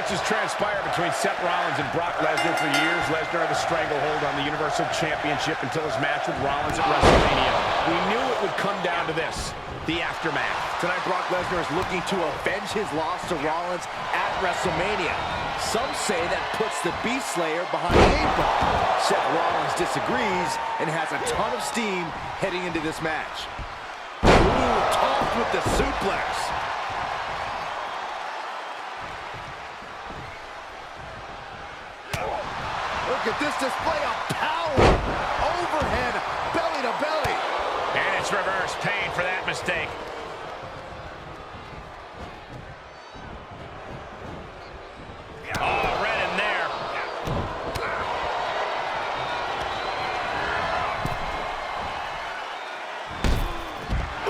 Much has transpired between Seth Rollins and Brock Lesnar for years. Lesnar had a stranglehold on the Universal Championship until his match with Rollins at WrestleMania. We knew it would come down to this, the aftermath. Tonight, Brock Lesnar is looking to avenge his loss to Rollins at WrestleMania. Some say that puts the Beast Slayer behind the eight ball. Seth Rollins disagrees and has a ton of steam heading into this match. Ooh, tossed with the suplex. Look at this display of power. Overhead, belly to belly. And it's reverse pain for that mistake. Oh, right in there.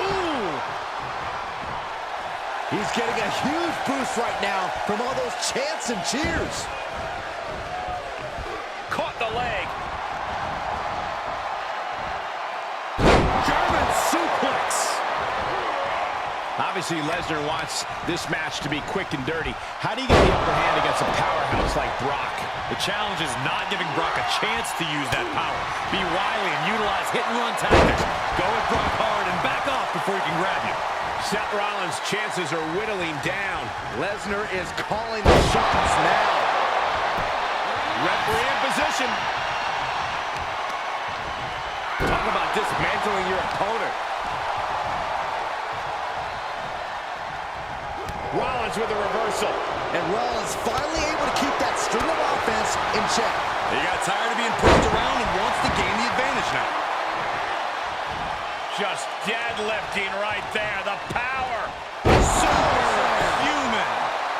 Ooh. He's getting a huge boost right now from all those chants and cheers. Caught the leg. German suplex. Obviously, Lesnar wants this match to be quick and dirty. How do you get the upper hand against a powerhouse like Brock? The challenge is not giving Brock a chance to use that power. Be wily and utilize hit-and-run tactics. Go with Brock hard and back off before he can grab you. Seth Rollins' chances are whittling down. Lesnar is calling the shots now. Referee in position. Talk about dismantling your opponent. Rollins with a reversal. And Rollins finally able to keep that string of offense in check. He got tired of being pushed around and wants to gain the advantage now. Just deadlifting right there. The power. Superhuman.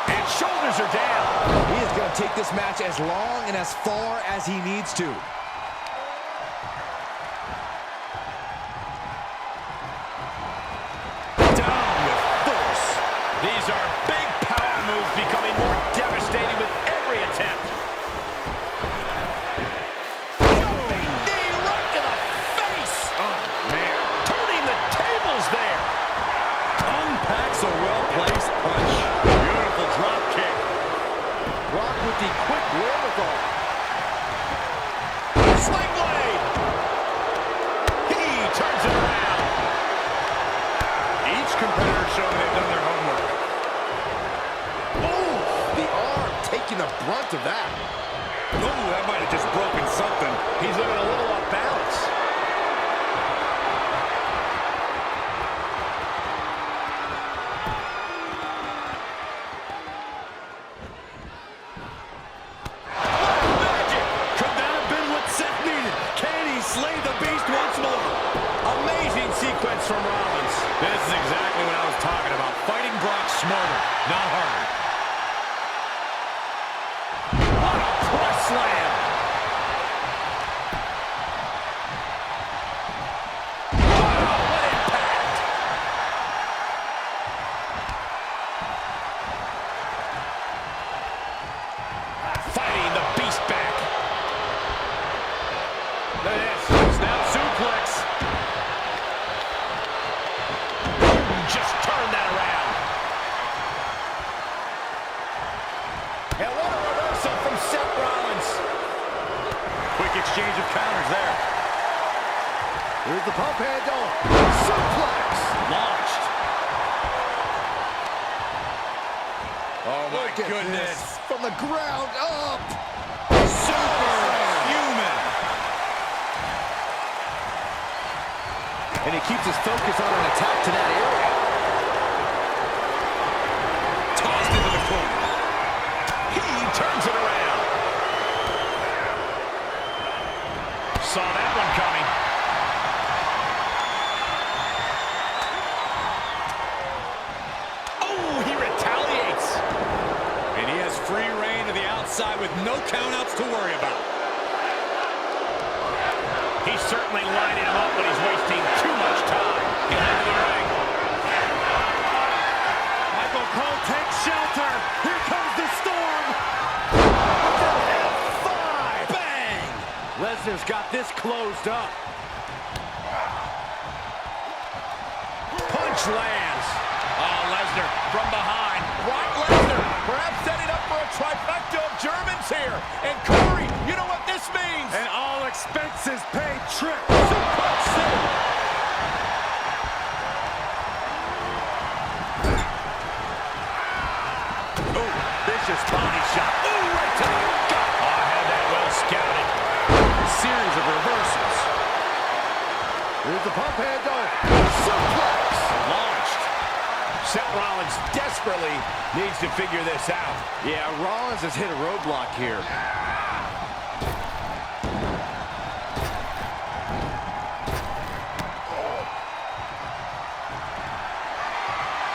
And shoulders are down. He is going to take this match as long and as far as he needs to. Down with force. These are big power moves becoming more devastating with every attempt. Knee right to the face. Oh, man. Turning the tables there. Unpacks a well-placed punch. Beautiful drop kick. Brock with the quick wherewithal. Sling blade. He turns it around. Each competitor showing they've done their homework. Ooh, the arm taking the brunt of that. Ooh, that might have just broken something. He's looking a little off balance. Magic! Could that have been what Seth needed? Can he slay the beast once more? Amazing sequence from Rollins. This is exactly what I was talking about. Fighting Brock smarter, not harder. What a press slam. Wow, what impact. Fighting the beast back. Look at this. Snap suplex. Just turn that around. And what a reversal from Seth Rollins. Quick exchange of counters there. Here's the pump handle. Suplex. Launched. Oh my Look at goodness. this. From the ground up. Superhuman. And he keeps his focus on an attack to that area. Tossed into the corner. He turns it around. Saw that one coming. Oh, he retaliates. And he has free reign to the outside with no countouts to worry about. He's certainly lining him up, but he's wasting too much time. Get out of the ring. Michael Cole takes shelter. Here comes the storm. F5. Bang! Lesnar's got this closed up. Punch lands. Oh, Lesnar from behind. Brock Lesnar perhaps setting up for a trifecta of Germans here. And Corey, you know what this means? An all expenses paid trip. Suplex City. Oh, vicious body shot. Oh, right to the gut. Oh, I had that well scouted. A series of reversals. Here's the pump handle. Suplex. Launched. Seth Rollins desperately needs to figure this out. Yeah, Rollins has hit a roadblock here.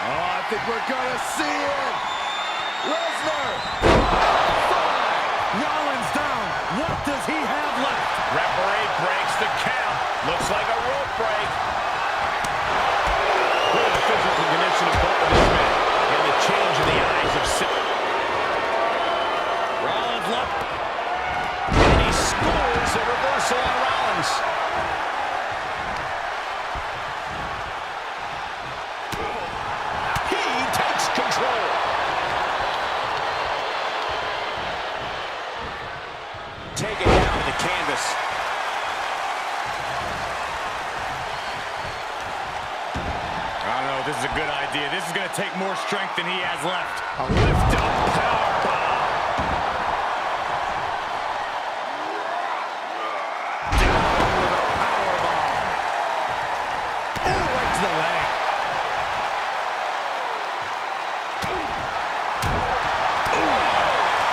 Oh, I think we're gonna see it. Lesnar. Rollins down. What does he have left? Referee breaks the count. Looks like a rope break. Look at the physical condition of both of these men and the change in the eyes of Seth. Rollins left. And he scores a reversal on Rollins. He takes control. Taken down the canvas. I don't know if this is a good idea. This is going to take more strength than he has left. A lift up powerbomb. Down with a powerbomb. Oh, right to the leg.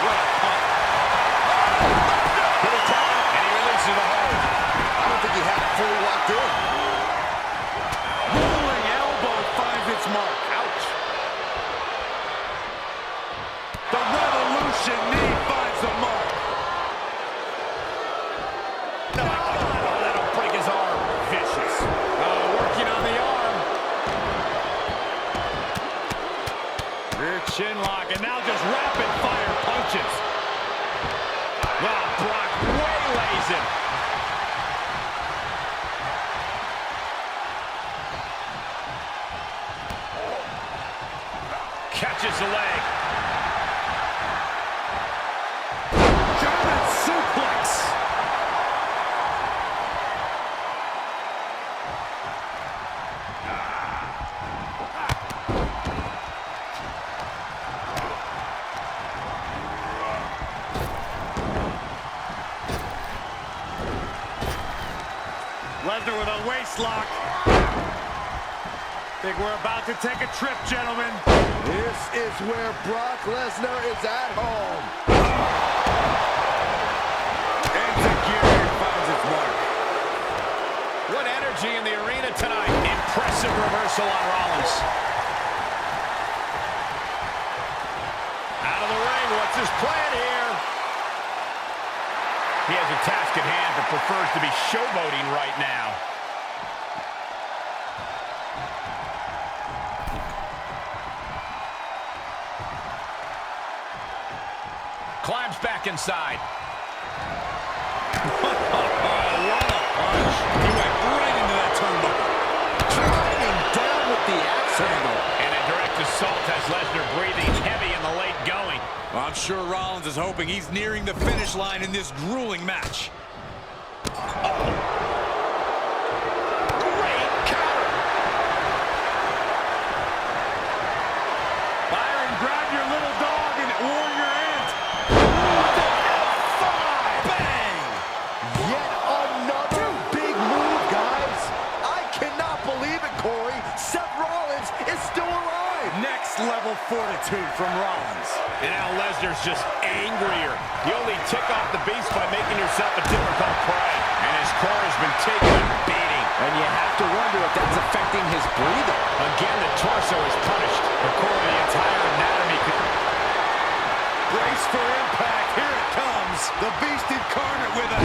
What a pump. Hit a tap, and he releases the hold. I don't think he had it fully locked in. Rolling elbow finds its mark. Ouch. The Revolution knee finds the mark. Oh, my God. Oh, that'll break his arm. Vicious. Working on the arm. Rear chin lock, and now just rapid fire punches. Wow, Brock waylays him. Catches the leg. German suplex. Lesnar with a waist lock. Think we're about to take a trip, gentlemen. This is where Brock Lesnar is at home. Enzuigiri finds its mark. What energy in the arena tonight. Impressive reversal on Rollins. Out of the ring. What's his plan here? He has a task at hand, but prefers to be showboating right now. Climbs back inside. What a punch. He went right into that turnbuckle. Driving down with the axe handle. And a direct assault has Lesnar breathing heavy in the late going. Well, I'm sure Rollins is hoping he's nearing the finish line in this grueling match. Great counter. Byron, grab your little dog and warrior ant. Bang! Yet another big move, guys. I cannot believe it, Corey. Seth Rollins is still alive. Next level fortitude from Rollins. And now Lesnar's just angrier. You only tick off the beast by making yourself a difficult prey. And his core has been taking a beating. And you have to wonder if that's affecting his breathing. Again, the torso is punished. The core of the entire anatomy could... Brace for impact. Here it comes. The beast incarnate with a